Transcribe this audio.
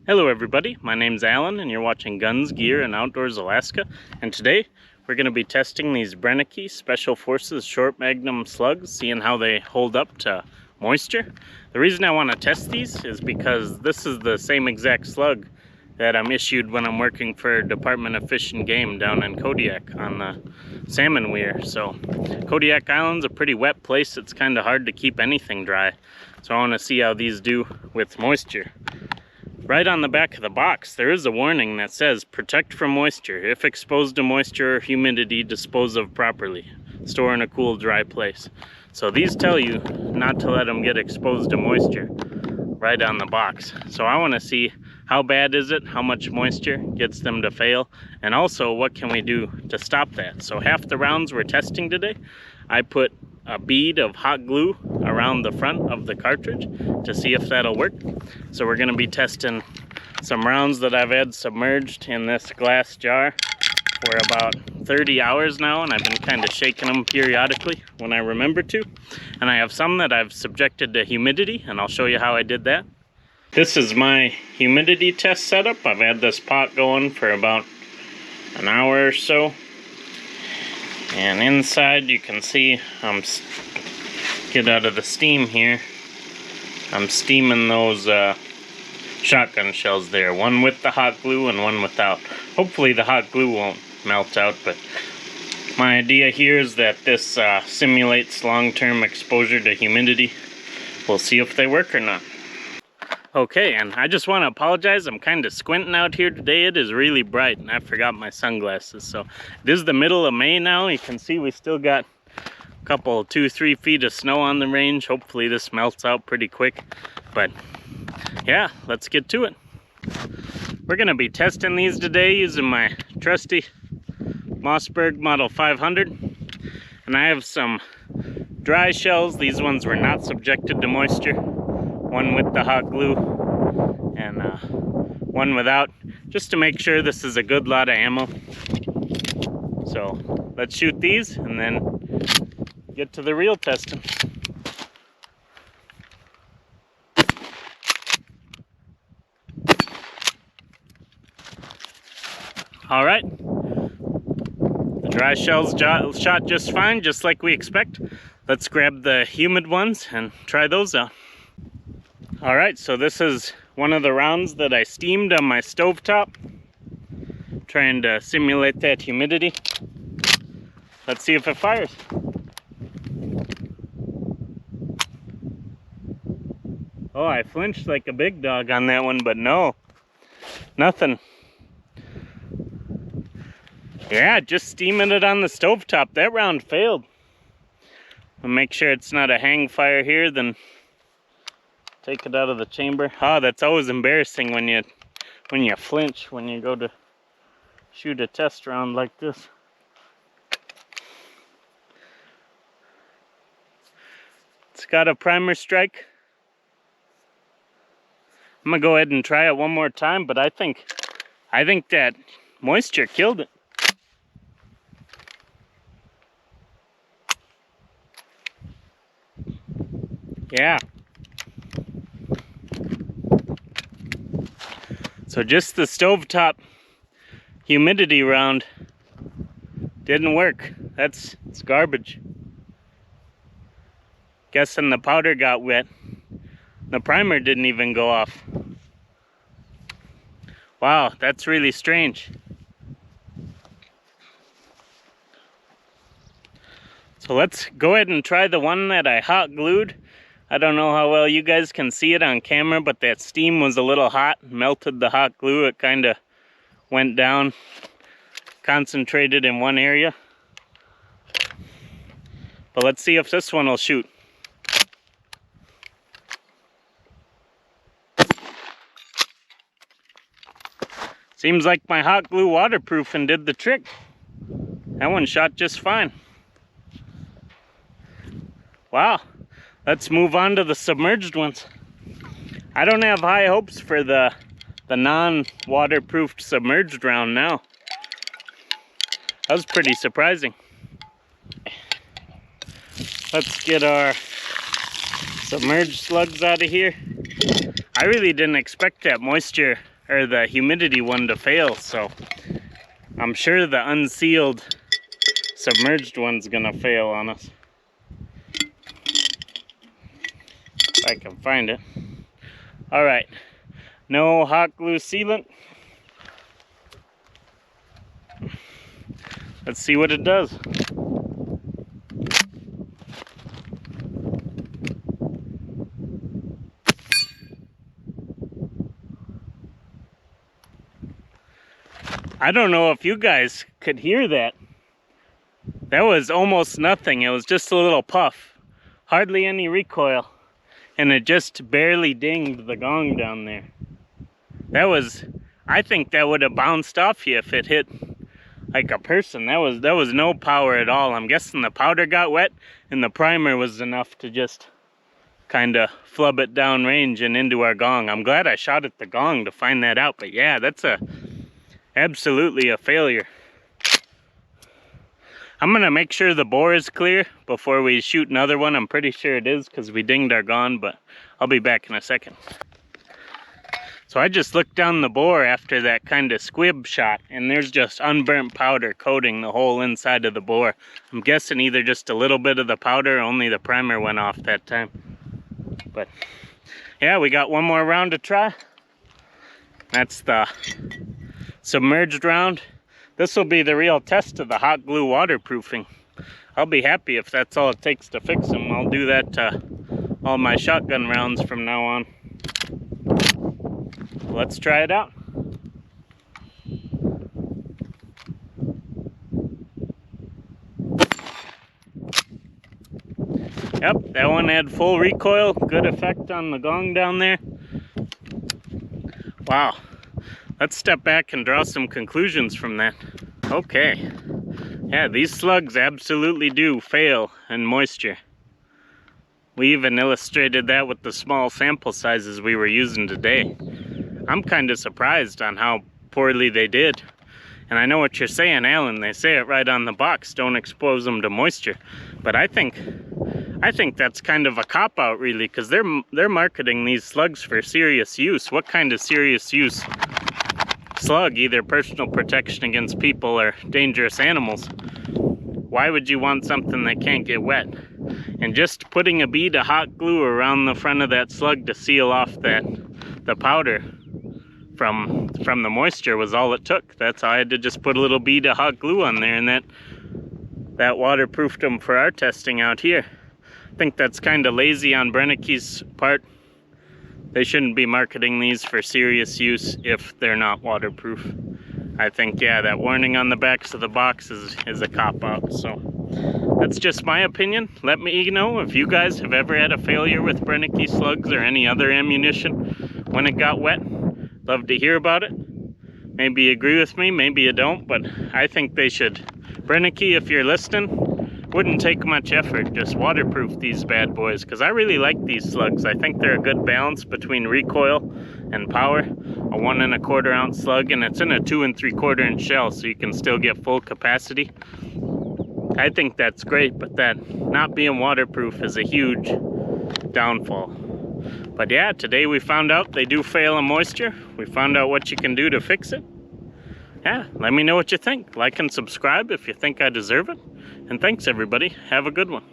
Hello everybody, my name's Alan and you're watching Guns, Gear, and Outdoors Alaska. And today we're going to be testing these Brenneke Special Forces short Magnum slugs, seeing how they hold up to moisture. The reason I want to test these is because this is the same exact slug that I'm issued when I'm working for Department of Fish and Game down in Kodiak on the salmon weir. So Kodiak Island's a pretty wet place. It's kind of hard to keep anything dry. So I want to see how these do with moisture. Right on the back of the box, there is a warning that says, protect from moisture. If exposed to moisture or humidity, dispose of properly. Store in a cool, dry place. So these tell you not to let them get exposed to moisture right on the box. So I want to see how bad is it, how much moisture gets them to fail, and also what can we do to stop that. So half the rounds we're testing today, I put a bead of hot glue around the front of the cartridge to see if that'll work. So we're going to be testing some rounds that I've had submerged in this glass jar for about 30 hours now, and I've been kind of shaking them periodically when I remember to. And I have some that I've subjected to humidity, and I'll show you how I did that. This is my humidity test setup. I've had this pot going for about an hour or so. And inside you can see get out of the steam here. I'm steaming those shotgun shells there. One with the hot glue and one without. Hopefully the hot glue won't melt out, but my idea here is that this simulates long-term exposure to humidity. We'll see if they work or not. Okay, and I just want to apologize. I'm kind of squinting out here today. It is really bright, and I forgot my sunglasses. So this is the middle of May now. You can see we still got a couple, 2-3 feet of snow on the range. Hopefully this melts out pretty quick. But yeah, let's get to it. We're going to be testing these today using my trusty Mossberg Model 500. And I have some dry shells. These ones were not subjected to moisture. One with the hot glue and one without, just to make sure this is a good lot of ammo. So let's shoot these and then get to the real testing. All right, the dry shells shot just fine, just like we expect. Let's grab the humid ones and try those out. All right, so this is one of the rounds that I steamed on my stovetop, trying to simulate that humidity. Let's see if it fires. Oh, I flinched like a big dog on that one, but no, nothing. Yeah, just steaming it on the stovetop. That round failed. I'll make sure it's not a hang fire here, then take it out of the chamber. Ah, that's always embarrassing when you flinch when you go to shoot a test round like this. It's got a primer strike. I'm gonna go ahead and try it one more time, but I think that moisture killed it. Yeah. So just the stovetop humidity round didn't work. It's garbage. Guessing the powder got wet. The primer didn't even go off. Wow, that's really strange. So let's go ahead and try the one that I hot glued. I don't know how well you guys can see it on camera, but that steam was a little hot, melted the hot glue. It kind of went down, concentrated in one area. But let's see if this one will shoot. Seems like my hot glue waterproofing did the trick. That one shot just fine. Wow. Let's move on to the submerged ones. I don't have high hopes for the non-waterproofed submerged round now. That was pretty surprising. Let's get our submerged slugs out of here. I really didn't expect that moisture or the humidity one to fail, so I'm sure the unsealed submerged one's gonna fail on us. If I can find it. Alright, no hot glue sealant. Let's see what it does. I don't know if you guys could hear that. That was almost nothing. It was just a little puff. Hardly any recoil. And it just barely dinged the gong down there. That was, I think that would have bounced off you if it hit like a person. That was no power at all. I'm guessing the powder got wet and the primer was enough to just kind of flub it down range and into our gong. I'm glad I shot at the gong to find that out, but yeah, that's absolutely a failure. I'm gonna make sure the bore is clear before we shoot another one. I'm pretty sure it is because we dinged our gong, but I'll be back in a second. So I just looked down the bore after that kind of squib shot, and there's just unburnt powder coating the whole inside of the bore. I'm guessing either just a little bit of the powder or only the primer went off that time. But yeah, we got one more round to try. That's the submerged round. This will be the real test of the hot glue waterproofing. I'll be happy if that's all it takes to fix them. I'll do that to all my shotgun rounds from now on. Let's try it out. Yep, that one had full recoil. Good effect on the gong down there. Wow. Let's step back and draw some conclusions from that. Okay. Yeah, these slugs absolutely do fail in moisture. We even illustrated that with the small sample sizes we were using today. I'm kind of surprised on how poorly they did. And I know what you're saying, Alan. They say it right on the box, don't expose them to moisture. But I think that's kind of a cop-out, really, because they're marketing these slugs for serious use. What kind of serious use slug? Either personal protection against people or dangerous animals. Why would you want something that can't get wet? And just putting a bead of hot glue around the front of that slug to seal off the powder from the moisture was all it took. That's how I had to just put a little bead of hot glue on there, and that waterproofed them for our testing out here. I think that's kind of lazy on Brenneke's part. They shouldn't be marketing these for serious use if they're not waterproof. I think, yeah, that warning on the backs of the box is a cop-out. So that's just my opinion. Let me know if you guys have ever had a failure with Brenneke slugs or any other ammunition when it got wet. Love to hear about it. Maybe you agree with me, maybe you don't, but I think they should. Brenneke, if you're listening, wouldn't take much effort. Just waterproof these bad boys, because I really like these slugs. I think they're a good balance between recoil and power. A 1 1/4 ounce slug, and it's in a 2 3/4 inch shell, so you can still get full capacity. I think that's great, but that not being waterproof is a huge downfall. But yeah, today we found out they do fail in moisture. We found out what you can do to fix it. Yeah, let me know what you think. Like and subscribe if you think I deserve it. And thanks everybody. Have a good one.